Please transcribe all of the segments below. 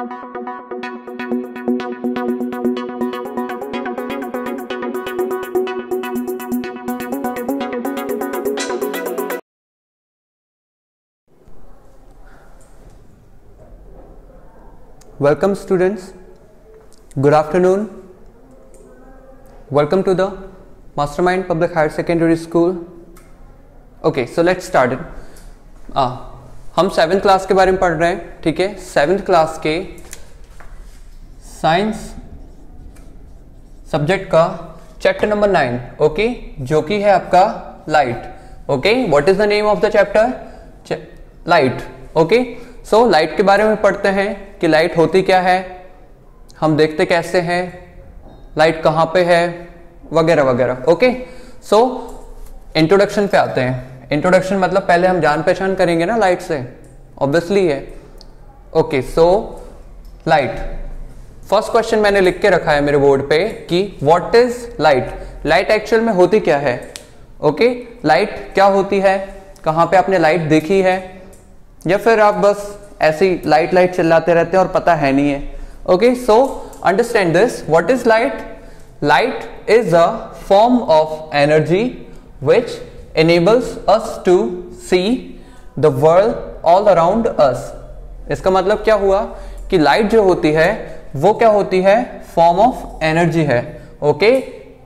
Welcome students, good afternoon, welcome to the Mastermind Public Higher Secondary School. Okay, so let's start it. हम 7th class के बारे में पढ़ रहे हैं, ठीक है। 7th क्लास के साइंस सब्जेक्ट का चैप्टर नंबर 9, ओके, जो कि है आपका light. Okay, what is the name of the chapter? Light. Okay, so light के बारे में पढ़ते हैं कि लाइट होती क्या है, हम देखते कैसे हैं, लाइट कहाँ पे है, वगैरह वगैरह। ओके, सो इंट्रोडक्शन पे आते हैं। इंट्रोडक्शन मतलब पहले हम जान पहचान करेंगे ना लाइट से, ऑब्वियसली है। Okay, so light, first question मैंने लिख के रखा है मेरे बोर्ड पे कि what is light. Light actual में होती क्या है? ओके, लाइट क्या होती है, कहाँ पे आपने लाइट देखी है, या फिर आप बस ऐसी लाइट लाइट चिल्लाते रहते हैं और पता है नहीं है। Okay, so understand this, what is light? Light is a form of energy which enables us to see the world all around us। इसका मतलब क्या हुआ कि लाइट जो होती है वो क्या होती है? फॉर्म ऑफ एनर्जी है। ओके,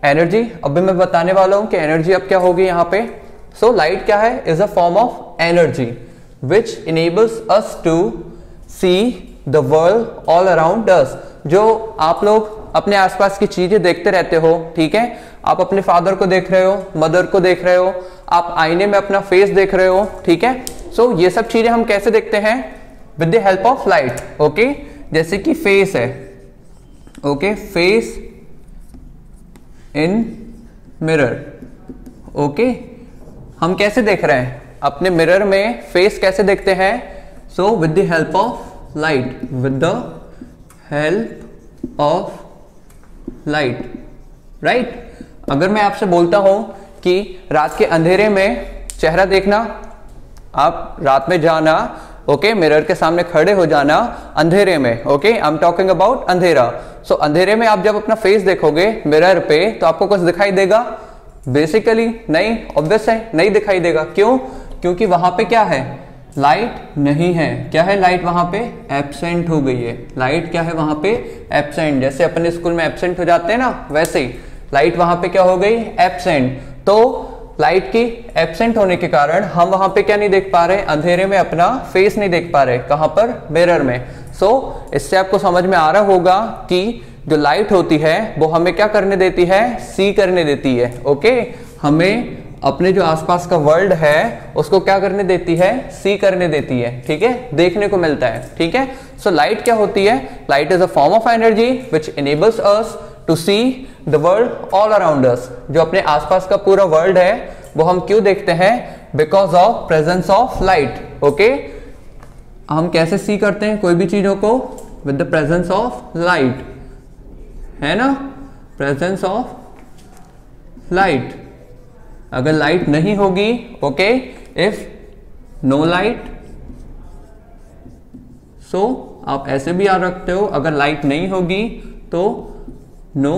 एनर्जी अभी मैं बताने वाला हूं कि एनर्जी अब क्या होगी यहाँ पे। सो लाइट क्या है? Is a form of energy which enables us to see the world all around us। जो आप लोग अपने आसपास की चीजें देखते रहते हो, ठीक है, आप अपने फादर को देख रहे हो, मदर को देख रहे हो, आप आईने में अपना फेस देख रहे हो, ठीक है। सो ये सब चीजें हम कैसे देखते हैं? With the help of light. Okay, जैसे कि फेस है, okay, face in mirror. Okay, हम कैसे देख रहे हैं? अपने मिरर में फेस कैसे देखते हैं? So with the help of light, with the help of light, right. अगर मैं आपसे बोलता हूं कि रात के अंधेरे में चेहरा देखना, आप रात में जाना, ओके, मिरर के सामने खड़े हो जाना अंधेरे में। Okay, I am talking about अंधेरा। सो अंधेरे में आप जब अपना फेस देखोगे मिरर पे तो आपको कुछ दिखाई देगा? बेसिकली नहीं, ऑब्वियस है, नहीं दिखाई देगा। क्यों? क्योंकि वहां पे क्या है? लाइट नहीं है। क्या है? लाइट वहां पे एब्सेंट हो गई है। लाइट क्या है वहां पे? एब्सेंट। जैसे अपने स्कूल में एब्सेंट हो जाते हैं ना, वैसे ही लाइट वहां पे क्या हो गई? एब्सेंट। तो लाइट की एब्सेंट होने के कारण हम वहां पे क्या नहीं देख पा रहे? अंधेरे में अपना फेस नहीं देख पा रहे। कहां पर? मिरर में। सो इससे आपको समझ में आ रहा होगा कि जो लाइट होती है वो हमें क्या करने देती है? सी करने देती है। ओके, हमें अपने जो आसपास का वर्ल्ड है उसको क्या करने देती है? सी करने देती है, ठीक है, देखने को मिलता है, ठीक है। सो लाइट क्या होती है? Light is a form of energy which enables us to see the world all around us. जो अपने आसपास का पूरा वर्ल्ड है वो हम क्यों देखते हैं? Because of presence of light. Okay, हम कैसे सी करते हैं कोई भी चीजों को? With the presence of light, है ना, प्रेजेंस ऑफ लाइट। अगर लाइट नहीं होगी, ओके, इफ नो लाइट, सो आप ऐसे भी याद रखते हो, अगर लाइट नहीं होगी तो नो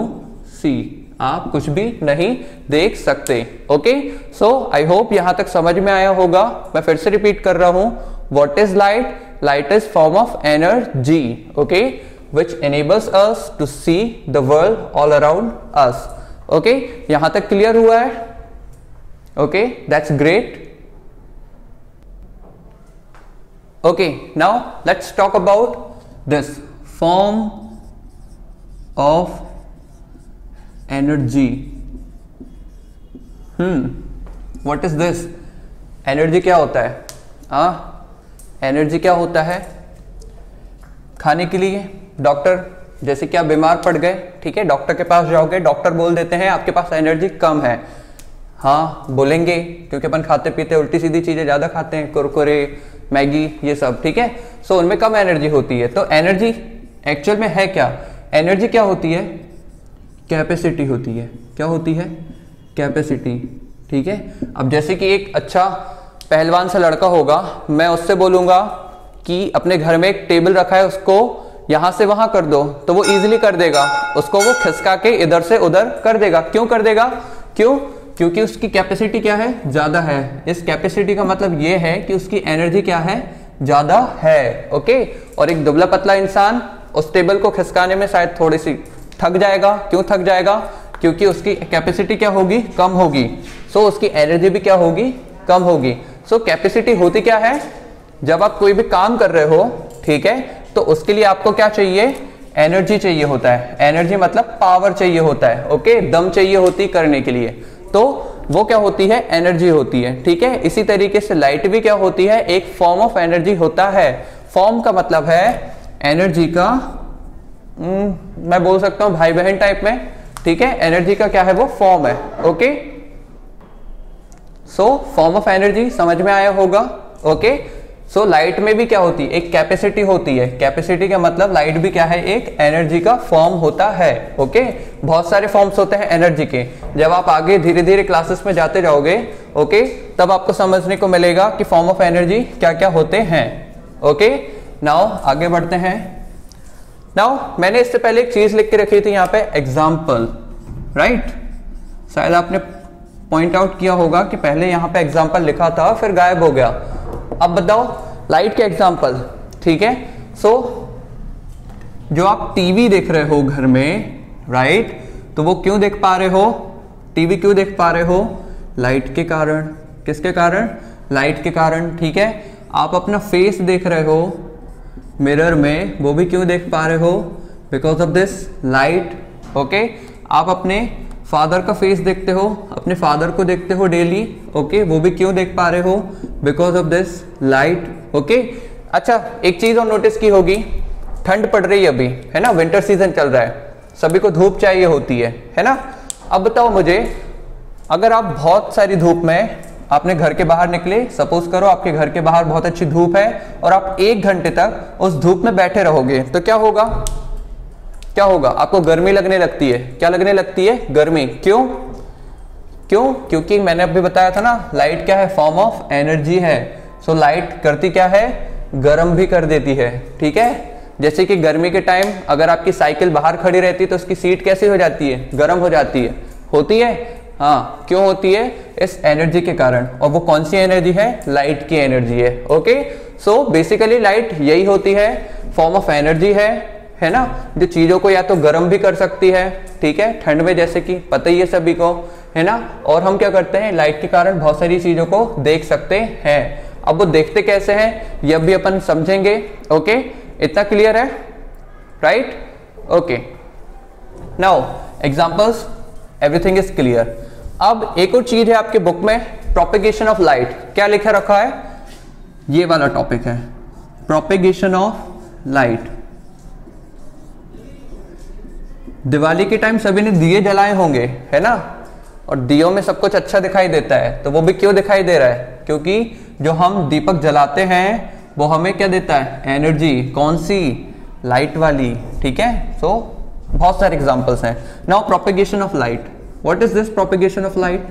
सी, आप कुछ भी नहीं देख सकते। ओके, सो आई होप यहां तक समझ में आया होगा। मैं फिर से रिपीट कर रहा हूं, what is light? Light is form of energy, okay, which enables us to see the world all around us। Okay, यहां तक क्लियर हुआ है? Okay, that's great। Okay, now let's talk about this form of energy। What is this? Energy क्या होता है? Energy क्या होता है? खाने के लिए डॉक्टर, जैसे कि आप बीमार पड़ गए, ठीक है, डॉक्टर के पास जाओगे, डॉक्टर बोल देते हैं आपके पास एनर्जी कम है। हाँ, बोलेंगे, क्योंकि अपन खाते पीते उल्टी सीधी चीजें ज्यादा खाते हैं, कुरकुरे, मैगी, ये सब, ठीक है। सो उनमें कम एनर्जी होती है। तो एनर्जी एक्चुअल में है क्या? एनर्जी क्या होती है? कैपेसिटी होती है। क्या होती है? कैपेसिटी, ठीक है। अब जैसे कि एक अच्छा पहलवान सा लड़का होगा, मैं उससे बोलूंगा कि अपने घर में एक टेबल रखा है, उसको यहां से वहां कर दो तो वो इजीली कर देगा, उसको वो खिसका के इधर से उधर कर देगा। क्यों कर देगा? क्यों? क्योंकि उसकी कैपेसिटी क्या है? ज्यादा है। इस कैपेसिटी का मतलब ये है कि उसकी एनर्जी क्या है? ज्यादा है। ओके, और एक दुबला पतला इंसान उस टेबल को खिसकाने में शायद थोड़ी सी थक जाएगा। क्यों थक जाएगा? क्योंकि उसकी कैपेसिटी क्या होगी? कम होगी। सो उसकी एनर्जी भी क्या होगी? कम होगी। सो कैपेसिटी होती क्या है? जब आप कोई भी काम कर रहे हो, ठीक है, तो उसके लिए आपको क्या चाहिए? एनर्जी चाहिए होता है। एनर्जी मतलब पावर चाहिए होता है। ओके, दम चाहिए होती करने के लिए, तो वो क्या होती है? एनर्जी होती है। ठीक है, इसी तरीके से लाइट भी क्या होती है? एक फॉर्म ऑफ एनर्जी होता है। फॉर्म का मतलब है एनर्जी का, मैं बोल सकता हूं भाई बहन टाइप में। ठीक है, एनर्जी का क्या है? वो फॉर्म है। Okay, so form of energy समझ में आया होगा। ओके, सो लाइट में भी क्या होती है? एक कैपेसिटी होती है। कैपेसिटी का मतलब लाइट भी क्या है? एक एनर्जी का फॉर्म होता है। ओके, बहुत सारे फॉर्म्स होते हैं एनर्जी के। जब आप आगे धीरे धीरे क्लासेस में जाते जाओगे, ओके, तब आपको समझने को मिलेगा कि फॉर्म ऑफ एनर्जी क्या क्या होते हैं। ओके, नाउ आगे बढ़ते हैं। नाउ मैंने इससे पहले एक चीज लिख के रखी थी यहाँ पे, एग्जाम्पल, राइट? शायद आपने पॉइंट आउट किया होगा कि पहले यहाँ पे एग्जाम्पल लिखा था फिर गायब हो गया। अब बताओ लाइट के एग्जाम्पल। ठीक है, सो जो आप टीवी देख रहे हो घर में, राइट, तो वो क्यों देख पा रहे हो? टीवी क्यों देख पा रहे हो? लाइट के कारण। किसके कारण? लाइट के कारण। ठीक है, आप अपना फेस देख रहे हो मिरर में, वो भी क्यों देख पा रहे हो? Because of this light. Okay, आप अपने फादर का फेस देखते हो, अपने फादर को देखते हो डेली। ओके, वो भी क्यों देख पा रहे हो? Because of this light. Okay, अच्छा एक चीज और नोटिस की होगी, ठंड पड़ रही है अभी, है ना, विंटर सीजन चल रहा है, सभी को धूप चाहिए होती है ना। अब बताओ मुझे, अगर आप बहुत सारी धूप में आपने घर के बाहर निकले, सपोज करो आपके घर के बाहर बहुत अच्छी धूप है और आप 1 घंटे तक उस धूप में बैठे रहोगे, तो क्या होगा? क्या होगा? आपको गर्मी लगने लगती है। क्या लगने लगती है? गर्मी। क्यों? क्यों? क्योंकि मैंने अभी बताया था ना, लाइट क्या है? फॉर्म ऑफ एनर्जी है। सो लाइट करती क्या है? गर्म भी कर देती है। ठीक है, जैसे कि गर्मी के टाइम अगर आपकी साइकिल बाहर खड़ी रहती है तो उसकी सीट कैसी हो जाती है? गर्म हो जाती है। होती है? हाँ, क्यों होती है? इस एनर्जी के कारण। और वो कौन सी एनर्जी है? लाइट की एनर्जी है। ओके, सो बेसिकली लाइट यही होती है, फॉर्म ऑफ एनर्जी है ना, जो चीजों को या तो गर्म भी कर सकती है, ठीक है, ठंड में, जैसे कि पता ही है सभी को, है ना। और हम क्या करते हैं? लाइट के कारण बहुत सारी चीजों को देख सकते हैं। अब वो देखते कैसे हैं ये भी अपन समझेंगे। ओके, इतना क्लियर है? Right? Okay, now examples, everything is clear. अब एक और चीज है आपके बुक में, प्रोपेगेशन ऑफ लाइट। क्या लिखा रखा है? ये वाला टॉपिक है, प्रोपेगेशन ऑफ लाइट। दिवाली के टाइम सभी ने दिए जलाए होंगे, है ना, और दियों में सब कुछ अच्छा दिखाई देता है, तो वो भी क्यों दिखाई दे रहा है? क्योंकि जो हम दीपक जलाते हैं वो हमें क्या देता है? एनर्जी। कौन सी? लाइट वाली। ठीक है, सो बहुत सारे एग्जांपल्स हैं। Now propagation of light, what is this propagation of light?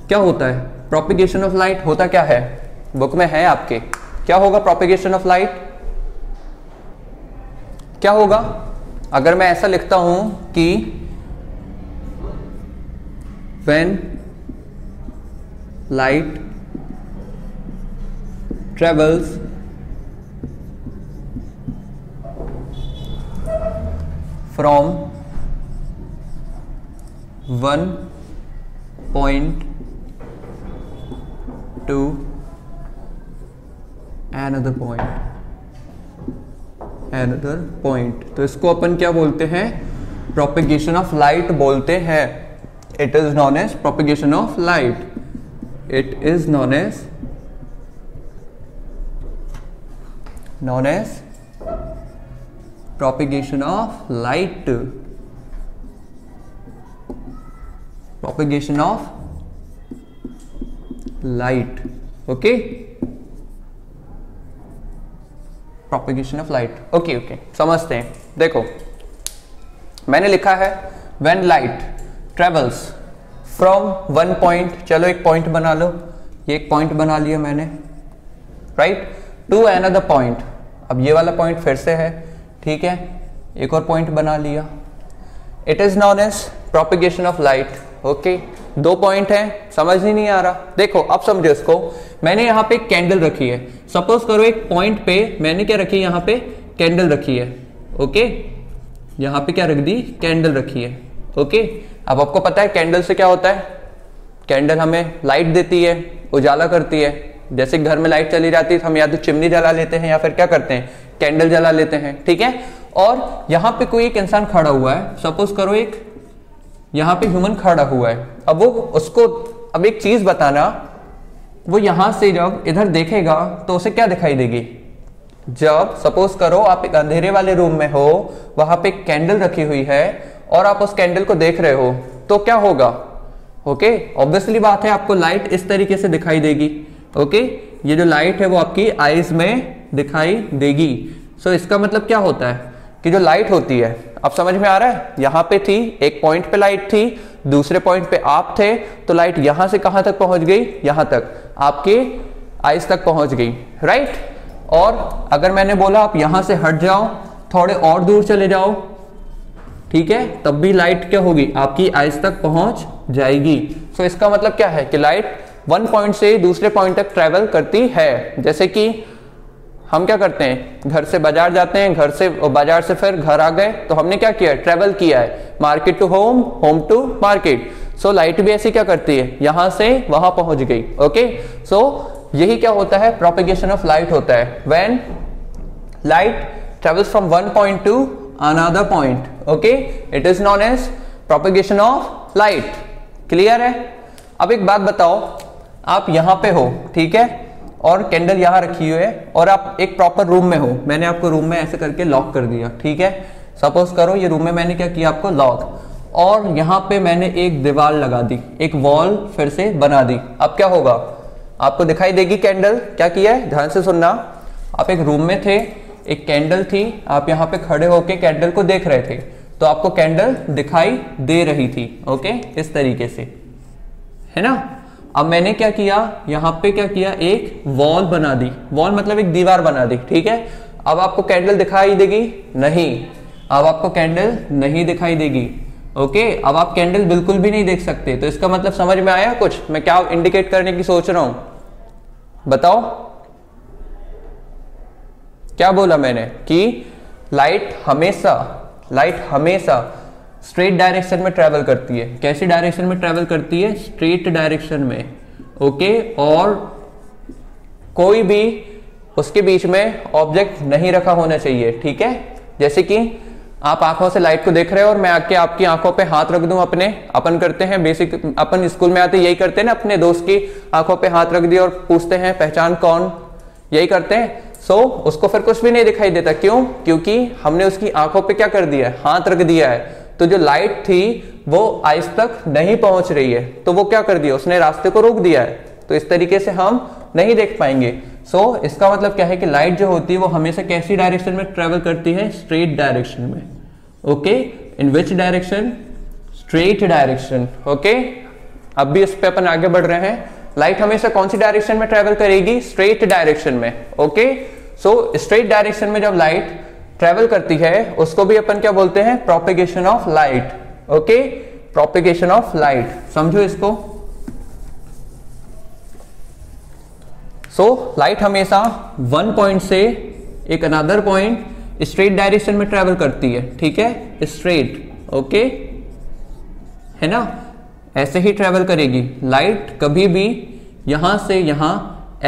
क्या होता है प्रोपेगेशन ऑफ लाइट? होता क्या है? बुक में है आपके, क्या होगा प्रोपेगेशन ऑफ लाइट? क्या होगा? अगर मैं ऐसा लिखता हूं कि when light travels from one point to another point, तो इसको अपन क्या बोलते हैं? प्रोपेगेशन ऑफ लाइट बोलते हैं। It is known as propagation of light. It is known as propagation of light. Propagation of light. Okay, propagation of light. Okay okay, समझते हैं। देखो मैंने लिखा है when light travels from one point, चलो एक पॉइंट बना लो, ये एक पॉइंट बना लिया मैंने, राइट, टू अनदर पॉइंट। अब ये वाला पॉइंट फिर से है, ठीक है, एक और पॉइंट बना लिया। It is known as propagation of light. Okay, 2 point हैं, समझ ही नहीं आ रहा। देखो अब समझो इसको, मैंने यहाँ पे एक कैंडल रखी है। सपोज करो एक पॉइंट पे मैंने क्या रखी है, यहाँ पे कैंडल रखी है। ओके, यहाँ पे क्या रख दी, कैंडल रखी है। ओके, अब आपको पता है कैंडल से क्या होता है, कैंडल हमें लाइट देती है, उजाला करती है। जैसे घर में लाइट चली जाती है तो हम या तो चिमनी जला लेते हैं या फिर क्या करते हैं, कैंडल जला लेते हैं, ठीक है। और यहाँ पे कोई एक इंसान खड़ा हुआ है, सपोज करो एक यहाँ पे ह्यूमन खड़ा हुआ है। अब वो उसको अब एक चीज बताना, वो यहां से जब इधर देखेगा तो उसे क्या दिखाई देगी। जब सपोज करो आप एक अंधेरे वाले रूम में हो, वहां पे एक कैंडल रखी हुई है और आप उस कैंडल को देख रहे हो, तो क्या होगा। ओके, ऑब्वियसली बात है आपको लाइट इस तरीके से दिखाई देगी। ओके, ये जो लाइट है वो आपकी आईज में दिखाई देगी। सो इसका मतलब क्या होता है कि जो लाइट होती है, अब समझ में आ रहा है, यहां पे थी, एक पॉइंट पे लाइट थी, दूसरे पॉइंट पे आप थे, तो लाइट यहां से कहां तक पहुंच गई, यहां तक, आपके आईज तक पहुंच गई, राइट। और अगर मैंने बोला आप यहां से हट जाओ, थोड़े और दूर चले जाओ, ठीक है, तब भी लाइट क्या होगी, आपकी आईज तक पहुंच जाएगी। सो इसका मतलब क्या है कि लाइट 1 पॉइंट से दूसरे पॉइंट तक ट्रेवल करती है। जैसे कि हम क्या करते हैं, घर से बाजार जाते हैं, घर से बाजार से फिर घर आ गए, तो हमने क्या किया, ट्रेवल किया है, market to home, home to market. So light भी ऐसी क्या करती है, यहां से वहां पहुंच गई। ओके, सो यही क्या होता है, प्रोपेगेशन ऑफ लाइट होता है, when light travels from 1 point to another point. Okay, it is known as propagation of light. Clear है। अब एक बात बताओ, आप यहां पे हो, ठीक है, और कैंडल यहां रखी हुई है और आप एक प्रॉपर रूम में हो, मैंने आपको रूम में ऐसे करके लॉक कर दिया, ठीक है। सपोज करो ये रूम में मैंने क्या किया, आपको लॉक, और यहां पे मैंने एक दीवार लगा दी, एक वॉल फिर से बना दी। अब क्या होगा, आपको दिखाई देगी कैंडल। क्या किया है, ध्यान से सुनना, आप एक रूम में थे, एक कैंडल थी, आप यहाँ पे खड़े होके कैंडल को देख रहे थे, तो आपको कैंडल दिखाई दे रही थी। ओके, इस तरीके से, है ना। अब मैंने क्या किया, यहां पे क्या किया, एक वॉल बना दी, वॉल मतलब एक दीवार बना दी, ठीक है। अब आपको कैंडल दिखाई देगी, नहीं, अब आपको कैंडल नहीं दिखाई देगी। ओके, अब आप कैंडल बिल्कुल भी नहीं देख सकते। तो इसका मतलब समझ में आया कुछ, मैं क्या इंडिकेट करने की सोच रहा हूं, बताओ। क्या बोला मैंने कि लाइट हमेशा स्ट्रेट डायरेक्शन में ट्रेवल करती है। कैसी डायरेक्शन में ट्रेवल करती है, स्ट्रेट डायरेक्शन में। ओके, और कोई भी उसके बीच में ऑब्जेक्ट नहीं रखा होना चाहिए, ठीक है। जैसे कि आप आंखों से लाइट को देख रहे हो और मैं आके आपकी आंखों पे हाथ रख दूं, अपन करते हैं बेसिक, अपन स्कूल में आते यही करते हैं ना, अपने दोस्त की आंखों पे हाथ रख दिया और पूछते हैं पहचान कौन, यही करते हैं। सो उसको फिर कुछ भी नहीं दिखाई देता, क्यों, क्योंकि हमने उसकी आंखों पे क्या कर दिया है, हाथ रख दिया है। तो जो लाइट थी वो आइस तक नहीं पहुंच रही है, तो वो क्या कर दिया, उसने रास्ते को रोक दिया है, तो इस तरीके से हम नहीं देख पाएंगे। सो इसका मतलब क्या है कि लाइट जो होती है वो हमेशा कैसी डायरेक्शन में ट्रेवल करती है, स्ट्रेट डायरेक्शन में। Okay, in which direction, straight direction. Okay, अब भी इस पे अपन आगे बढ़ रहे हैं। लाइट हमेशा कौन सी डायरेक्शन में ट्रेवल करेगी, स्ट्रेट डायरेक्शन में। ओके, सो स्ट्रेट डायरेक्शन में जब लाइट ट्रेवल करती है उसको भी अपन क्या बोलते हैं, propagation of light. Okay, propagation of light, समझो इसको। सो लाइट हमेशा 1 पॉइंट से एक अनदर पॉइंट स्ट्रेट डायरेक्शन में ट्रेवल करती है, ठीक है, स्ट्रेट। ओके, है ना, ऐसे ही ट्रेवल करेगी लाइट, कभी भी यहां से यहां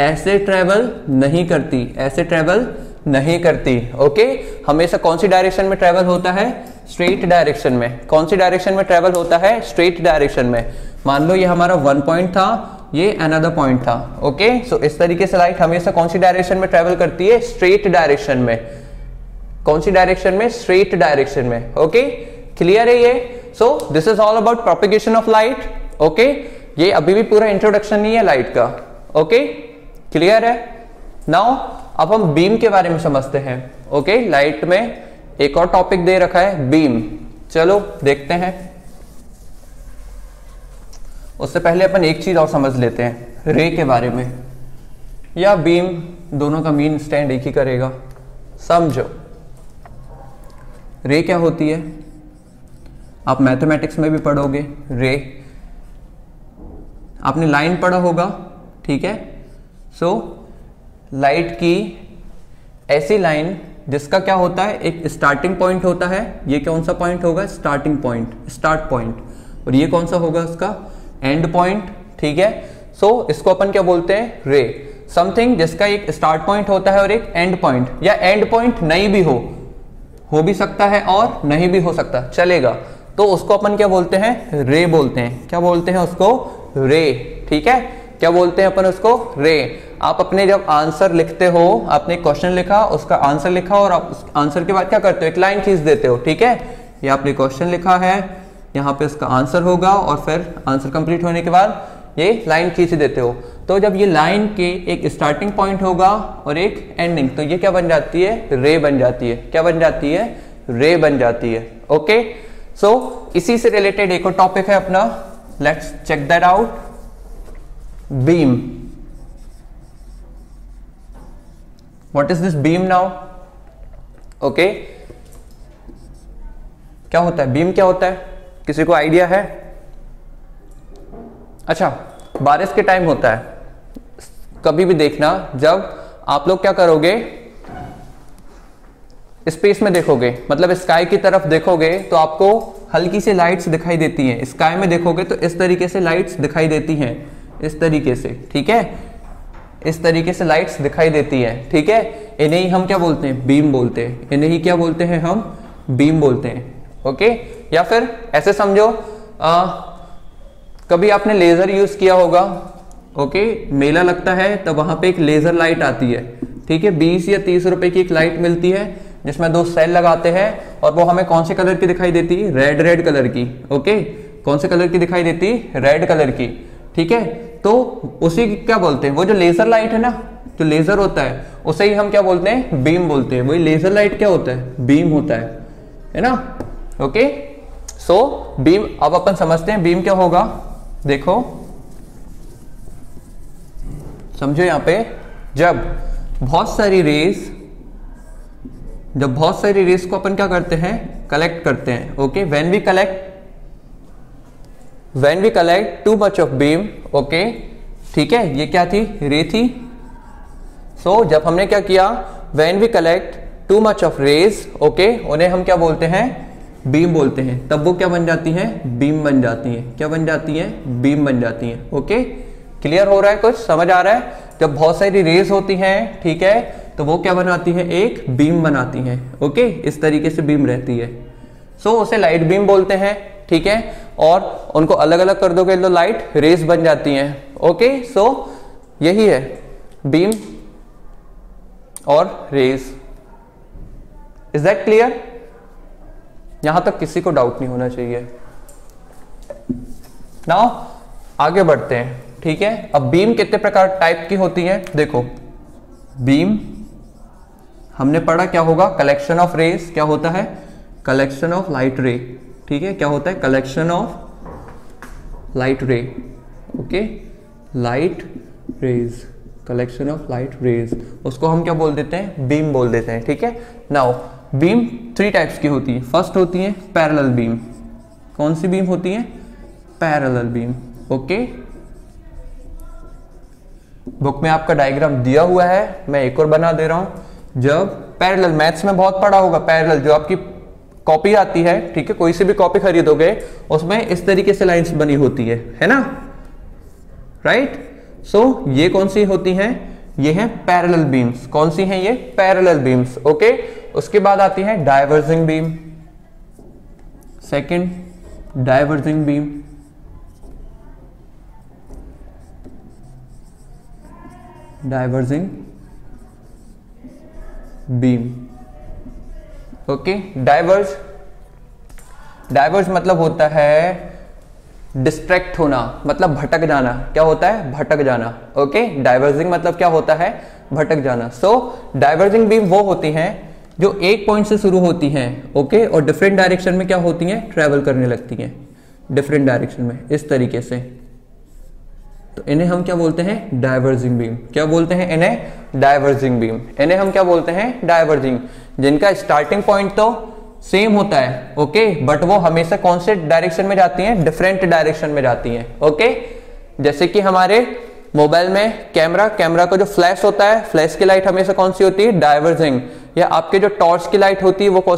ऐसे ट्रेवल नहीं करती, ऐसे ट्रेवल नहीं करती। ओके, हमेशा कौन सी डायरेक्शन में ट्रेवल होता है, स्ट्रेट डायरेक्शन में। कौन सी डायरेक्शन में ट्रेवल होता है, स्ट्रेट डायरेक्शन में। मान लो ये हमारा 1 पॉइंट था, ये अनदर पॉइंट था। ओके, सो इस तरीके से लाइट हमेशा कौन सी डायरेक्शन में ट्रेवल करती है, स्ट्रेट डायरेक्शन में। कौन सी डायरेक्शन में, स्ट्रेट डायरेक्शन में। ओके, क्लियर है ये। So this is all about propagation of light. Okay, ये अभी भी पूरा इंट्रोडक्शन नहीं है लाइट का। ओके, क्लियर है। नाउ अब हम बीम के बारे में समझते हैं। ओके, लाइट में एक और टॉपिक दे रखा है, बीम। चलो देखते हैं। उससे पहले अपन एक चीज और समझ लेते हैं, रे के बारे में, या बीम, दोनों का मीन स्टैंड एक ही करेगा। समझो रे क्या होती है, आप मैथमेटिक्स में भी पढ़ोगे रे, आपने लाइन पढ़ा होगा, ठीक है। सो लाइट की ऐसी लाइन जिसका क्या होता है, एक स्टार्टिंग पॉइंट होता है, ये कौन सा पॉइंट होगा, स्टार्टिंग पॉइंट, स्टार्ट पॉइंट, और ये कौन सा होगा उसका एंड पॉइंट, ठीक है। सो इसको अपन क्या बोलते हैं, रे। समथिंग जिसका एक स्टार्ट पॉइंट होता है और एक एंड पॉइंट, या एंड पॉइंट नहीं भी हो भी सकता है और नहीं भी हो सकता, चलेगा, तो उसको अपन क्या बोलते हैं, रे बोलते हैं। क्या बोलते हैं उसको, रे, ठीक है। क्या बोलते हैं अपन उसको, रे। आप अपने जब आंसर लिखते हो, आपने क्वेश्चन लिखा, उसका आंसर लिखा, और आप उस आंसर के बाद क्या करते हो, एक लाइन खींच देते हो, ठीक है। ये आपने क्वेश्चन लिखा है, यहाँ पे उसका आंसर होगा, और फिर आंसर कंप्लीट होने के बाद ये लाइन खींच देते हो। तो जब ये लाइन के एक स्टार्टिंग पॉइंट होगा और एक एंडिंग, तो ये क्या बन जाती है, रे बन जाती है। क्या बन जाती है, रे बन जाती है। ओके, सो इसी से रिलेटेड एक और टॉपिक है अपना, let's check that out, beam. What is this beam now, okay. क्या होता है बीम, क्या होता है, किसी को आइडिया है? अच्छा, बारिश के टाइम होता है, कभी भी देखना, जब आप लोग क्या करोगे, स्पेस में देखोगे, मतलब स्काई की तरफ देखोगे, तो आपको हल्की सी लाइट्स दिखाई देती हैं। स्काई में देखोगे तो इस तरीके से लाइट्स दिखाई देती हैं, इस तरीके से, ठीक है, इस तरीके से लाइट्स दिखाई देती हैं, ठीक है। इन्हें ही हम क्या बोलते हैं, बीम बोलते हैं। इन्हें ही क्या बोलते हैं हम, बीम बोलते हैं, ओके। या फिर ऐसे समझो, कभी आपने लेजर यूज किया होगा, ओके, मेला लगता है तब वहां पे एक लेजर लाइट आती है, ठीक है, 20 या 30 रुपए की एक लाइट मिलती है, जिसमें 2 सेल लगाते हैं, और वो हमें कौन से कलर की दिखाई देती है, रेड कलर की, ओके। कौन से कलर की दिखाई देती, रेड कलर की, ठीक है। तो उसी क्या बोलते हैं, वो जो लेजर लाइट है ना, जो लेजर होता है, उसे ही हम क्या बोलते हैं, बीम बोलते हैं। वही लेजर लाइट क्या होता है, बीम होता है ना, ओके। सो बीम, अब अपन समझते हैं बीम क्या होगा। देखो, समझो यहां पे, जब बहुत सारी रेस को अपन क्या करते हैं, कलेक्ट करते हैं, okay. When we collect too much of beam, okay, ठीक है, ये क्या थी, रे थी। सो जब हमने क्या किया, when we collect too much of rays, okay, उन्हें हम क्या बोलते हैं, बीम बोलते हैं। तब वो क्या बन जाती हैं, बीम बन जाती हैं। क्या बन जाती हैं, बीम बन जाती हैं, ओके। क्लियर हो रहा है, कुछ समझ आ रहा है? जब बहुत सारी रेज होती हैं, ठीक है, तो वो क्या बनाती हैं, एक बीम बनाती हैं, ओके। इस तरीके से बीम रहती है, सो उसे लाइट बीम बोलते हैं, ठीक है। और उनको अलग अलग कर दोगे तो लाइट रेज बन जाती हैं, ओके। सो यही है बीम और रेज। Is that clear? यहां तक किसी को डाउट नहीं होना चाहिए। नाउ आगे बढ़ते हैं, ठीक है। अब बीम कितने प्रकार टाइप की होती है, देखो, बीम हमने पढ़ा क्या होगा, कलेक्शन ऑफ रेज। क्या होता है, कलेक्शन ऑफ लाइट रे, ठीक है। क्या होता है, कलेक्शन ऑफ लाइट रे, okay, light rays, collection of light raise, उसको हम क्या बोल देते हैं, बीम बोल देते हैं, ठीक है। नाउ बीम 3 टाइप्स की होती है। फर्स्ट होती है पैरेलल बीम। कौन सी बीम होती है, पैरेलल बीम, ओके। बुक में आपका डायग्राम दिया हुआ है, मैं एक और बना दे रहा हूं। जब पैरेलल, मैथ्स में बहुत पढ़ा होगा, पैरेलल जो आपकी कॉपी आती है, ठीक है, कोई सी भी कॉपी खरीदोगे, उसमें इस तरीके से लाइंस बनी होती है ना, राइट। सो ये कौन सी होती हैं, ये हैं पैरेलल बीम्स। कौन सी हैं ये, पैरेलल बीम्स, ओके। उसके बाद आती है diverging beam, second diverging beam, diverging beam, okay. Diverge मतलब होता है डिस्ट्रैक्ट होना, मतलब भटक जाना। क्या होता है, भटक जाना, ओके। डाइवर्जिंग मतलब क्या होता है, भटक जाना। सो डाइवर्जिंग बीम वो होती हैं जो एक पॉइंट से शुरू होती हैं, ओके, और डिफरेंट डायरेक्शन में क्या होती हैं, ट्रेवल करने लगती हैं, डिफरेंट डायरेक्शन में, इस तरीके से, तो इन्हें हम क्या बोलते हैं, डाइवर्जिंग बीम। क्या बोलते हैं इन्हें, डाइवर्जिंग बीम। इन्हें हम क्या बोलते हैं, डाइवर्जिंग, जिनका स्टार्टिंग पॉइंट तो सेम होता है, ओके, बट वो हमेशा कौन से डायरेक्शन में जाती हैं, डिफरेंट डायरेक्शन में जाती हैं, ओके। जैसे कि हमारे मोबाइल में कैमरा का जो फ्लैश होता है, फ्लैश की लाइट हमेशा कौन सी होती है, डाइवर्जिंग। या आपके जो टॉर्च की लाइट होती है वो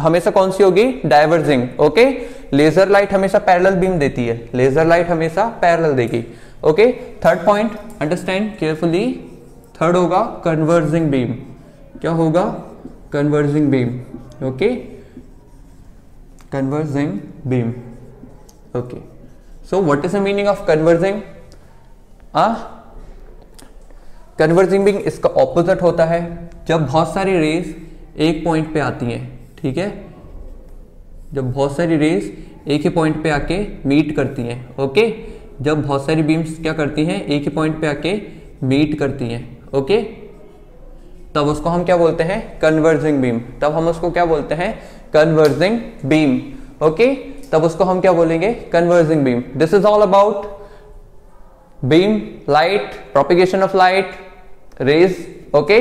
हमेशा कौन सी होगी, डाइवर्जिंग, ओके। लेजर लाइट हमेशा पैरेलल बीम देती है, लेजर लाइट हमेशा पैरेलल देगी, okay. Third point understand carefully, third होगा कन्वर्जिंग बीम। क्या होगा, converging beam, okay, converging beam, okay. So what is the meaning of converging, converging beam इसका opposite होता है जब बहुत सारी रेज एक पॉइंट पे आती हैं, ठीक है, जब बहुत सारी रेज एक ही पॉइंट पे आके मीट करती हैं, ओके। जब बहुत सारी बीम्स क्या करती हैं, एक ही पॉइंट पे आके मीट करती हैं, ओके, तब उसको हम क्या बोलते हैं, कन्वर्जिंग बीम। तब हम उसको क्या बोलते हैं, कन्वर्जिंग बीम, ओके। तब उसको हम क्या बोलेंगे, converging beam. This is all about beam, light, propagation of light, rays, okay,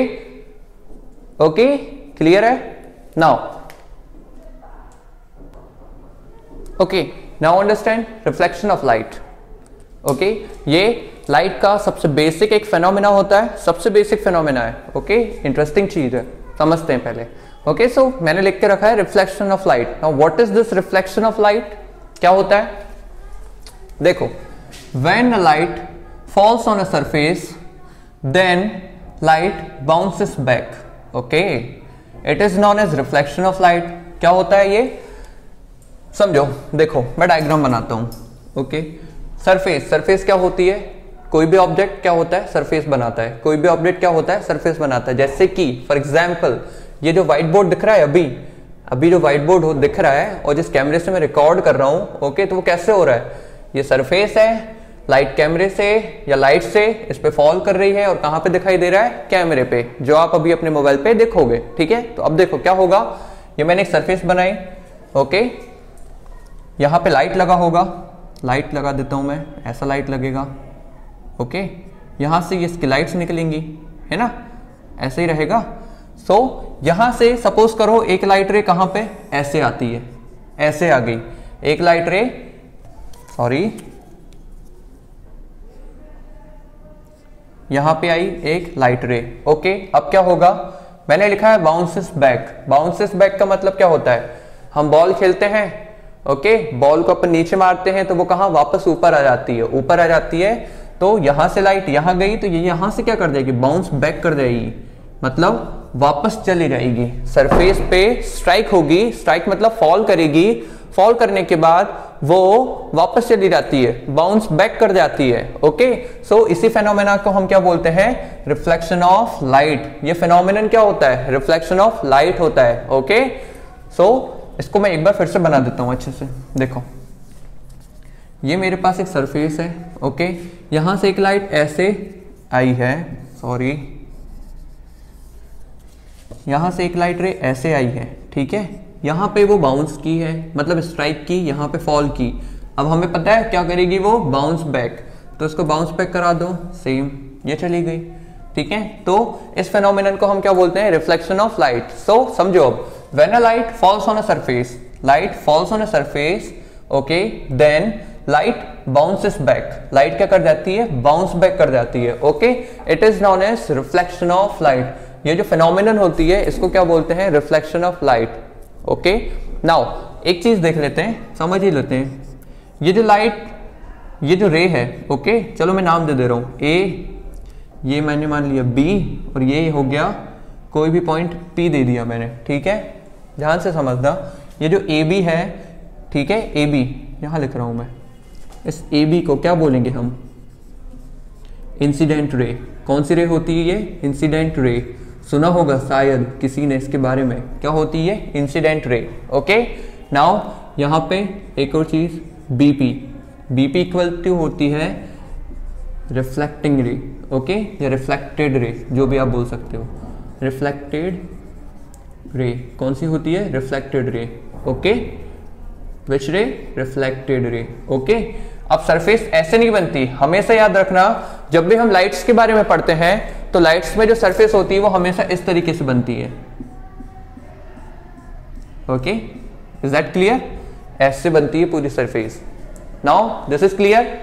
okay, clear है। Now okay, now understand reflection of light, okay. ये लाइट का सबसे बेसिक एक फेनोमेना होता है, सबसे बेसिक फेनोमेना है, ओके, इंटरेस्टिंग चीज है, समझते हैं पहले, ओके। सो मैंने लिख के रखा है reflection of light. Now what is this reflection of light, क्या होता है, देखो, when a light falls on a surface then light bounces back, okay, it is known as reflection of light. क्या होता है ये, समझो, देखो मैं डायग्राम बनाता हूं, ओके। सरफेस क्या होती है, कोई भी ऑब्जेक्ट क्या होता है, सरफेस बनाता है, कोई भी ऑब्जेक्ट क्या होता है, सरफेस बनाता है। जैसे कि फॉर एग्जांपल ये जो व्हाइट बोर्ड दिख रहा है, अभी जो व्हाइट बोर्ड दिख रहा है और जिस कैमरे से मैं रिकॉर्ड कर रहा हूं, ओके, तो वो कैसे हो रहा है, ये सरफेस है, लाइट कैमरे से या लाइट से इस पे फॉल कर रही है और कहां पे दिखाई दे रहा है, कैमरे पे, जो आप अभी अपने मोबाइल पे देखोगे, ठीक है। तो अब देखो क्या होगा, ये मैंने एक सरफेस बनाई, ओके, यहां पे लाइट लगा होगा, लाइट लगा देता हूं मैं, ऐसा लाइट लगेगा, ओके, यहां से इसकी लाइट्स निकलेंगी, है ना, ऐसे ही रहेगा। सो यहां से सपोज करो एक लाइट रे कहां पे, ऐसे आती है, ऐसे आ गई एक लाइट रे, सॉरी, यहां पे आई एक लाइट रे, ओके। अब क्या होगा, मैंने लिखा है बाउंसेस बैक। बाउंसेस बैक का मतलब क्या होता है, हम बॉल खेलते हैं, ओके, बॉल को अपन नीचे मारते हैं तो वो कहां, वापस ऊपर आ जाती है, ऊपर आ जाती है, तो यहां से लाइट यहां गई तो ये यहां से क्या कर देगी, बाउंस बैक कर जाएगी, मतलब वापस चली जाएगी, सरफेस पे स्ट्राइक होगी, स्ट्राइक मतलब फॉल करेगी, फॉल करने के बाद वो वापस चली जाती है, बाउंस बैक कर जाती है, ओके। सो इसी फेनोमेना को हम क्या बोलते हैं, रिफ्लेक्शन ऑफ लाइट। ये फेनोमेनन क्या होता है, रिफ्लेक्शन ऑफ लाइट होता है, ओके। सो इसको मैं एक बार फिर से बना देता हूं अच्छे से, देखो, ये मेरे पास एक सरफेस है, ओके, यहां से एक लाइट ऐसे आई है, सॉरी, यहां से एक लाइट रे ऐसे आई है, ठीक है, यहां पे वो बाउंस की है, मतलब स्ट्राइक की, यहां पे फॉल की। अब हमें पता है क्या करेगी वो, बाउंस बैक, तो इसको बाउंस बैक करा दो, सेम, ये चली गई, ठीक है। तो इस फेनोमेनन को हम क्या बोलते हैं, रिफ्लेक्शन ऑफ लाइट। सो समझो, अब when a light falls on a surface, light falls on a surface, okay, then light bounces back, light क्या कर जाती है, bounce back कर जाती है, okay, it is known as reflection of light। ये जो phenomenon होती है इसको क्या बोलते हैं, reflection of light, okay। now एक चीज देख लेते हैं, समझ ही लेते हैं, ये जो लाइट, ये जो रे है, ओके, चलो मैं नाम दे रहा हूं A, ये मैंने मान लिया B, और ये हो गया कोई भी पॉइंट P दे दिया मैंने, ठीक है, ध्यान से समझना। ये जो AB है, ठीक है, AB यहां लिख रहा हूं मैं, इस AB को क्या बोलेंगे हम, इंसिडेंट रे। कौन सी रे होती है ये, इंसिडेंट रे, सुना होगा शायद किसी ने इसके बारे में, क्या होती है, इंसिडेंट रे, ओके। नाउ यहां पे एक और चीज, BP इक्वल टू होती है रिफ्लेक्टिंग रे, ओके, या रिफ्लेक्टेड रे, जो भी आप बोल सकते हो, रिफ्लेक्टेड रे कौन सी होती है, रिफ्लेक्टेड रे, ओके, विच रे, रिफ्लेक्टेड रे, ओके। अब सरफेस ऐसे नहीं बनती, हमेशा याद रखना जब भी हम लाइट्स के बारे में पढ़ते हैं तो लाइट्स में जो सरफेस होती है वो हमेशा इस तरीके से बनती है। Okay, is that clear? ऐसे बनती है पूरी surface. Now this is clear?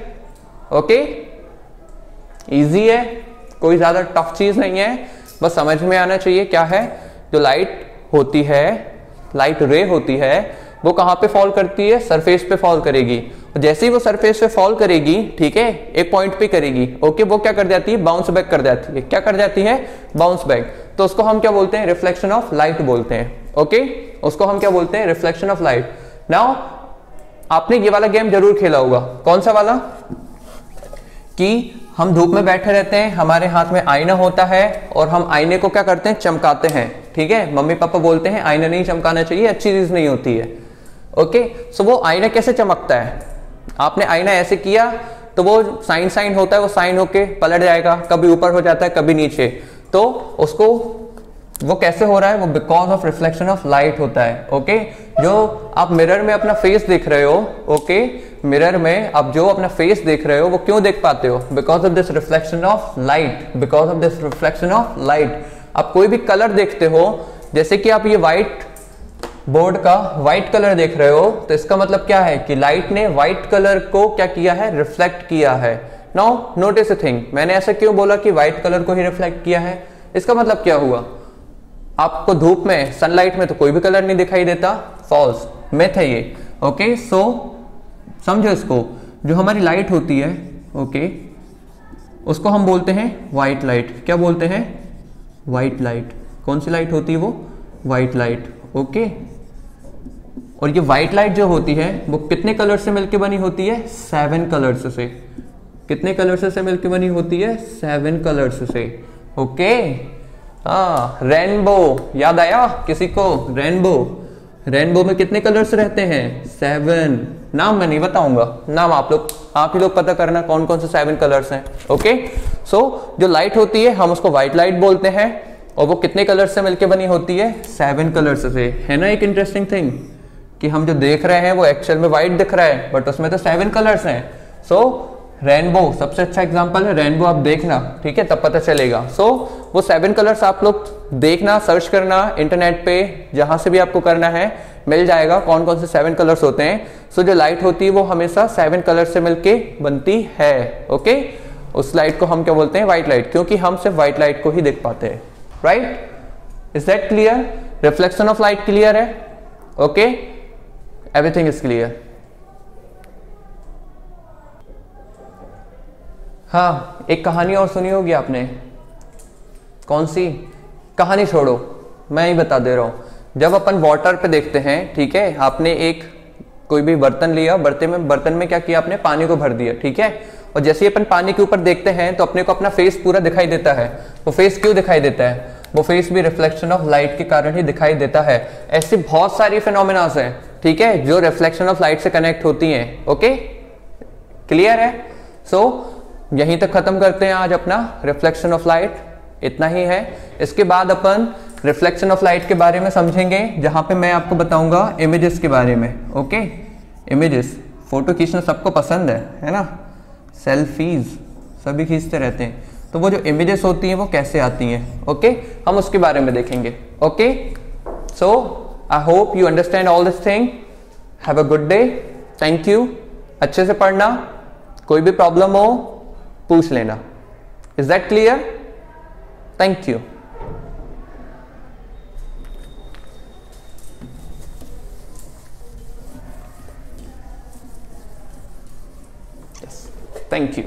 Okay, easy है, कोई ज्यादा टफ चीज नहीं है, बस समझ में आना चाहिए क्या है। जो लाइट होती है, लाइट रे होती है, वो कहां पे फॉल करती है? सरफेस पे फॉल करेगी। जैसे ही वो सरफेस पे फॉल करेगी, ठीक है, एक पॉइंट पे करेगी, ओके, वो क्या कर जाती है? बाउंस बैक कर जाती है। क्या कर जाती है? Bounce back. तो उसको हम क्या बोलते हैं? रिफ्लेक्शन ऑफ लाइट बोलते हैं। ओके, उसको हम क्या बोलते हैं? Reflection of light. नाउ आपने ये वाला गेम जरूर खेला होगा। कौन सा वाला? कि हम धूप में बैठे रहते हैं, हमारे हाथ में आईना होता है और हम आईने को क्या करते हैं? चमकाते हैं। ठीक है, मम्मी पापा बोलते हैं आईना नहीं चमकाना चाहिए, अच्छी चीज नहीं होती है। ओके, सो वो आईना कैसे चमकता है? आपने आईना ऐसे किया तो वो साइन साइन होता है, वो साइन होके पलट जाएगा, कभी ऊपर हो जाता है कभी नीचे। तो उसको वो कैसे हो रहा है? वो because of reflection of light होता है। ओके, जो आप मिरर में अपना फेस देख रहे हो, ओके, मिरर में आप जो अपना फेस देख रहे हो वो क्यों देख पाते हो? Because of this reflection of light, because of this reflection of light. आप कोई भी कलर देखते हो, जैसे कि आप ये व्हाइट बोर्ड का व्हाइट कलर देख रहे हो, तो इसका मतलब क्या है? कि लाइट ने व्हाइट कलर को क्या किया है? रिफ्लेक्ट किया है। नाउ नोटिस अ थिंग, मैंने ऐसा क्यों बोला कि व्हाइट कलर को ही रिफ्लेक्ट किया है? इसका मतलब क्या हुआ? आपको धूप में, सनलाइट में तो कोई भी कलर नहीं दिखाई देता, फॉल्स, मिथ है ये। ओके, सो समझो इसको, जो हमारी लाइट होती है, ओके, उसको हम बोलते हैं व्हाइट लाइट। क्या बोलते हैं? White light. कौन सी लाइट होती है वो? White light. ओके, और ये व्हाइट लाइट जो होती है वो कितने कलर से मिलकर बनी होती है? 7 कलर्स से। कितने कलर्स से मिलकर बनी होती है? 7 कलर्स से। ओके, हाँ, रेनबो याद आया किसी को? रेनबो, रेनबो में कितने कलर्स रहते हैं? 7। नाम मैं नहीं बताऊंगा, नाम आप ही लोग पता करना कौन कौन से 7 कलर्स हैं। ओके, सो जो लाइट होती है हम उसको व्हाइट लाइट बोलते हैं, और वो कितने कलर से मिलकर बनी होती है? 7 कलर्स से। है ना एक इंटरेस्टिंग थिंग कि हम जो देख रहे हैं वो एक्चुअल में व्हाइट दिख रहा है, बट उसमें तो 7 कलर्स हैं। सो रेनबो सबसे अच्छा एग्जांपल है, रेनबो आप देखना, ठीक है, तब पता चलेगा। सो वो 7 कलर्स आप लोग देखना, सर्च करना इंटरनेट पे, जहां से भी आपको करना है मिल जाएगा कौन कौन से 7 कलर्स होते हैं। सो जो लाइट होती है वो हमेशा 7 कलर से मिलके बनती है। ओके, उस लाइट को हम क्या बोलते हैं? व्हाइट लाइट, क्योंकि हम सिर्फ व्हाइट लाइट को ही देख पाते हैं। Right, is that clear? Reflection of light clear है? Okay, everything is clear. हाँ, एक कहानी और सुनी होगी आपने। कौन सी कहानी? छोड़ो, मैं ही बता दे रहा हूं। जब अपन वाटर पे देखते हैं, ठीक है, आपने एक कोई भी बर्तन लिया, बर्तन में क्या किया आपने? पानी को भर दिया, ठीक है, और जैसे ही अपन पानी के ऊपर देखते हैं तो अपने को अपना फेस पूरा दिखाई देता है। वो फेस क्यों दिखाई देता है? वो फेस भी रिफ्लेक्शन ऑफ लाइट के कारण ही दिखाई देता है। ऐसी बहुत सारी फिनोमिनास हैं, ठीक है, जो रिफ्लेक्शन ऑफ लाइट से कनेक्ट होती हैं। ओके, क्लियर है? सो यहीं तक खत्म करते हैं आज अपना रिफ्लेक्शन ऑफ लाइट, इतना ही है। इसके बाद अपन रिफ्लेक्शन ऑफ लाइट के बारे में समझेंगे, जहां पे मैं आपको बताऊंगा इमेजेस के बारे में। ओके, इमेजेस, फोटो खींचना सबको पसंद है ना? सेल्फीज सभी खींचते रहते हैं, तो वो जो इमेजेस होती हैं वो कैसे आती हैं, ओके, हम उसके बारे में देखेंगे। Okay, so I hope you understand all this thing. Have a good day, thank you. अच्छे से पढ़ना, कोई भी प्रॉब्लम हो पूछ लेना। Is that clear? Thank you. Thank you.